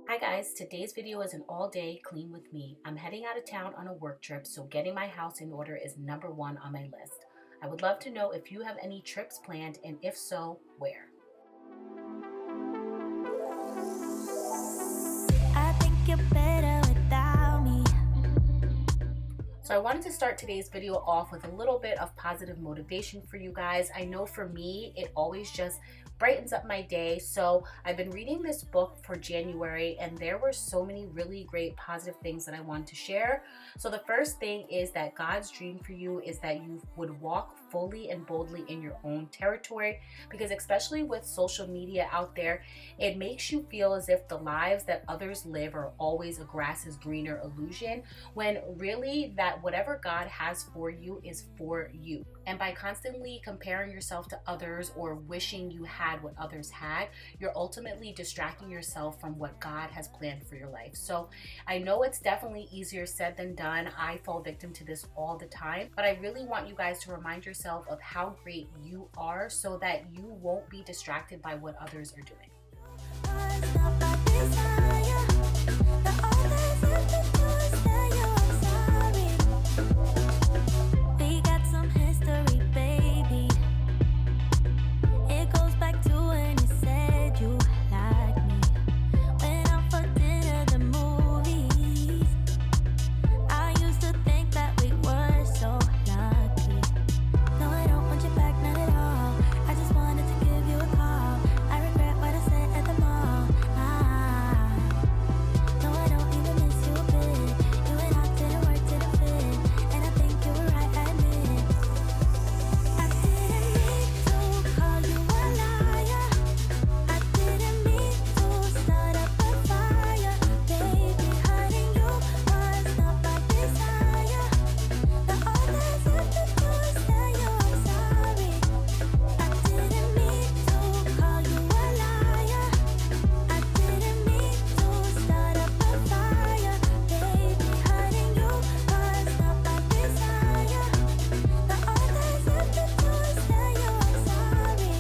Hi guys, today's video is an all-day clean with me. I'm heading out of town on a work trip, so getting my house in order is number one on my list. I would love to know if you have any trips planned, and if so, where? I think you're better without me. So I wanted to start today's video off with a little bit of positive motivation for you guys. I know for me, it always just brightens up my day. So I've been reading this book for January, and there were so many really great positive things that I want to share. So the first thing is that God's dream for you is that you would walk fully and boldly in your own territory, because especially with social media out there, it makes you feel as if the lives that others live are always a grass is greener illusion, when really that whatever God has for you is for you. And by constantly comparing yourself to others or wishing you had what others had, you're ultimately distracting yourself from what God has planned for your life. So I know it's definitely easier said than done. I fall victim to this all the time, but I really want you guys to remind yourself of how great you are so that you won't be distracted by what others are doing. We got some history, baby. It goes back to when you said you liked me. Went out for dinner, the movies. I used to think that we were so lucky. No, I don't want you back, not at all. I just wanted to give you a call. I regret what I said at the mall. No, I don't even miss you a bit. You and I didn't work, didn't fit. And I think you were right, I admit. I didn't mean to call you a liar. I didn't mean to start up a fire. Baby, hurting you was not my desire. The others have to do is tell you I'm sorry. I didn't mean to call you a liar. I didn't mean to start up a fire. Baby, hurting you was not my desire. The others have to do is tell you I'm sorry.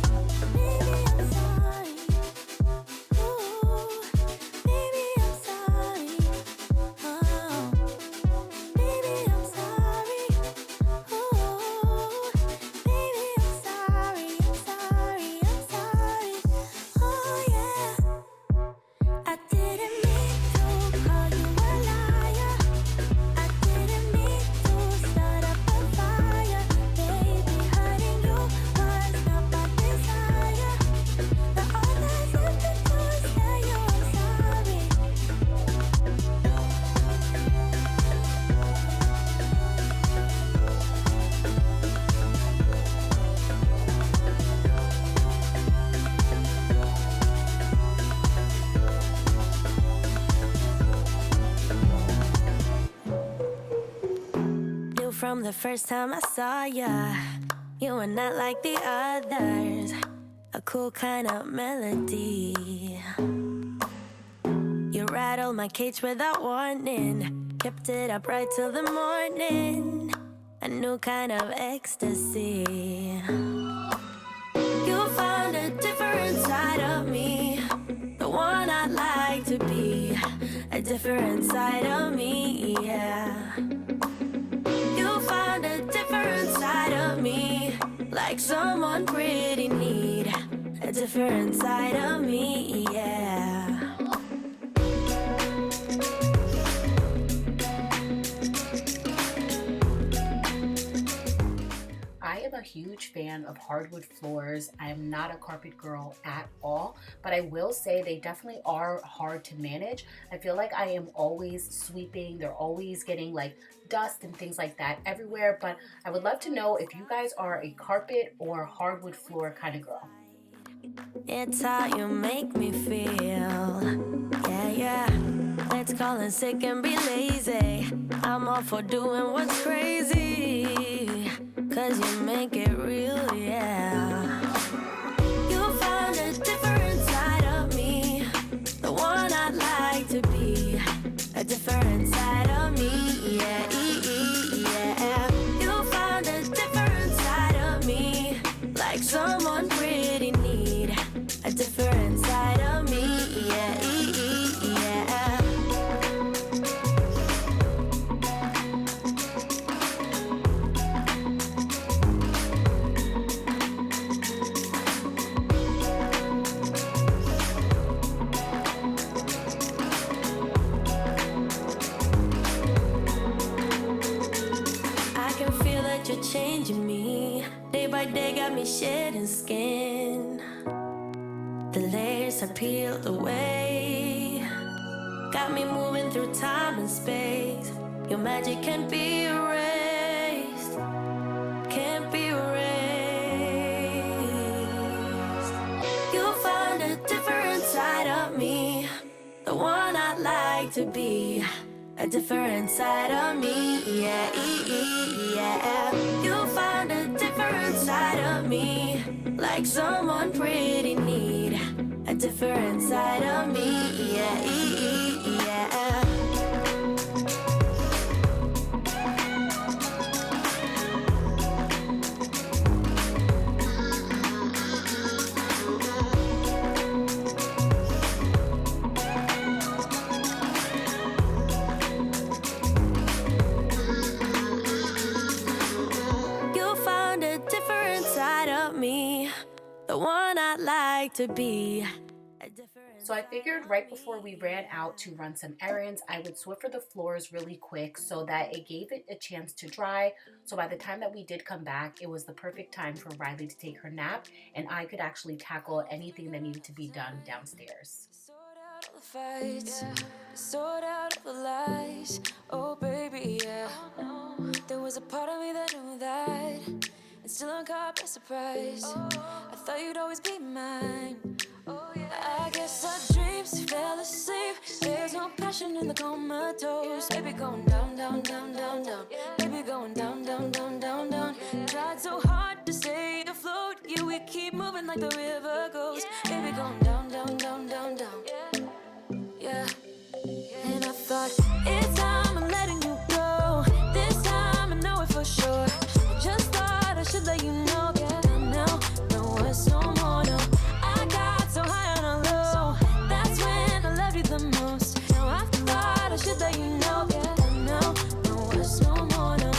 Baby, I'm sorry. Ooh, baby, I'm sorry. Oh, baby, I'm sorry. Ooh, baby, I'm sorry. I'm sorry. I'm sorry. Oh yeah. I didn't mean to call you a liar. I didn't mean to start up a fire. Baby, hurting you was not my desire. The others have to do is tell you I'm sorry. Knew from the first time I saw ya, you were not like the others. A cool kind of melody. You rattled my cage without warning, kept it up right till the morning. A new kind of ecstasy. You found a different side of me, the one I'd like to be. A different side of me, yeah. You found a different side of me, like someone pretty neat. A different side of me, yeah. I am a huge fan of hardwood floors. I am not a carpet girl at all, but I will say they definitely are hard to manage. I feel like I am always sweeping. They're always getting like dust and things like that everywhere, but I would love to know if you guys are a carpet or hardwood floor kind of girl. It's how you make me feel. Yeah, yeah. Let's call it sick and be lazy. I'm all for doing what's crazy, 'cause you make it real, yeah. You found a different side of me, the one I'd like to be. A different side of me, yeah, yeah. You found a different side of me, like someone pretty neat. A different side of me, yeah, yeah. changing me. Day by day got me shedding skin. The layers are peeled away. Got me moving through time and space. Your magic can't be erased. Can't be erased. You found a different side of me, the one I'd like to be. A different side of me, yeah, yeah. You found a different side of me, like someone pretty neat. A different side of me, yeah, yeah. The one I'd like to be. So I figured right before we ran out to run some errands, I would Swiffer the floors really quick so that it gave it a chance to dry. So by the time that we did come back, it was the perfect time for Riley to take her nap and I could actually tackle anything that needed to be done downstairs. Sort out the lies. Oh baby, yeah. There was a part of me that knew that. And still I'm caught by surprise. I thought you'd always be mine. I guess our dreams fell asleep. There's no passion in the comatose. Baby going down, down, down, down, down. Baby going down, down, down, down, down. Tried so hard to stay afloat. Yeah, we keep moving like the river goes. Baby going down, down, down, down, down. Yeah. And I thought, it's time I'm letting you go. This time I know it for sure. I just thought I should let you know. Yeah, now, no words no more, no. I got so high on a low. That's when I loved you the most. Now I thought I should let you know. Yeah, now, no words no more, no.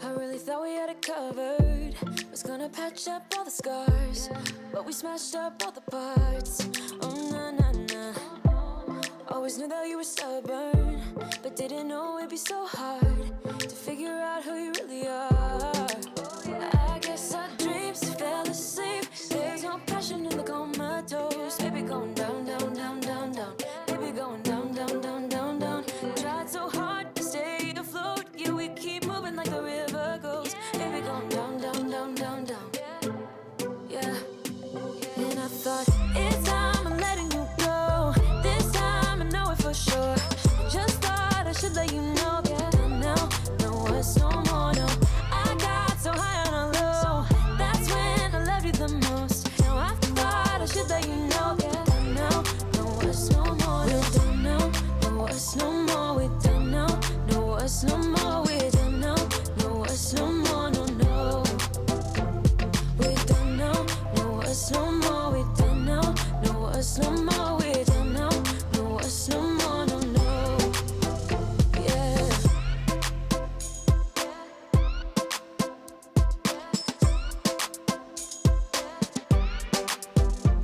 I really thought we had it covered. Was gonna patch up all the scars, but we smashed up all the parts. Oh, na, na, na. Always knew that you were stubborn, but didn't know it'd be so hard to figure out who you really are. I guess our dreams fell asleep. There's no passion in the comatose. Baby going down, down, down, down, down. Baby going down, down, down, down, down. Tried so hard to stay afloat. Yeah, we keep moving like the river goes. Baby going down, down, down, down, down. Yeah. And I thought, it's time I'm letting you go. This time I know it for sure. Just thought I should let you know. Yeah, now, no words no more, no. I got so high on a low. That's when I loved you the most. Now I thought I should let you know. Yeah, now, no words no more, no. We're done now, no words no more. We're done now, no words no more. We're done now, no words no more, no, no. We're done now, no words no more. We're done now, no words no more. We're done now, no words no more, no, no. Yeah.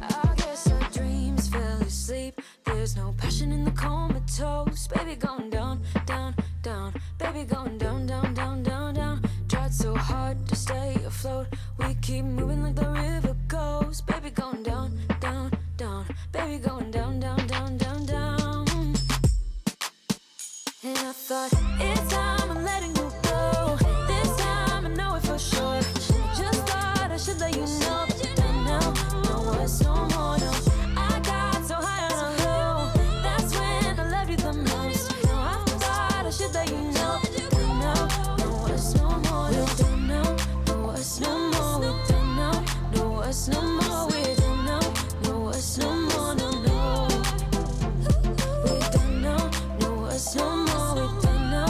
I guess our dreams fell asleep. There's no passion in the comatose. Baby going down, down, down. Baby going down, down, down, down, down. Tried so hard to stay afloat. We keep moving like the river goes. Baby going down, down, down. Baby going down, down, down, down, down. And I thought, it's time I'm letting you go. This time I know it for sure. Just thought I should let you know. And now, no words no more, no. I got so high on a low. That's when I loved you the most. Now I thought I should let you know. And now, no words no more, no. We're done now, no words no more. We're done now, no words no more. We're done now, no words no more, no, no. We're done now, no words no more. We're done now,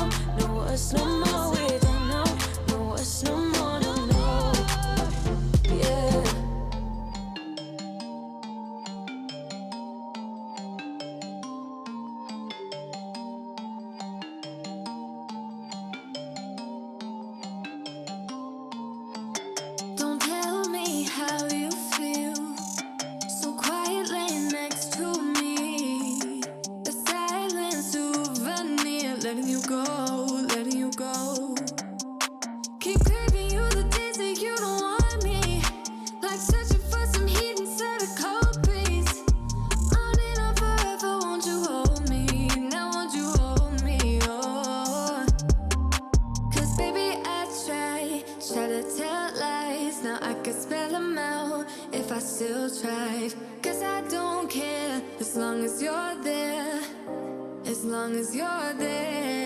as long as you're there, as long as you're there.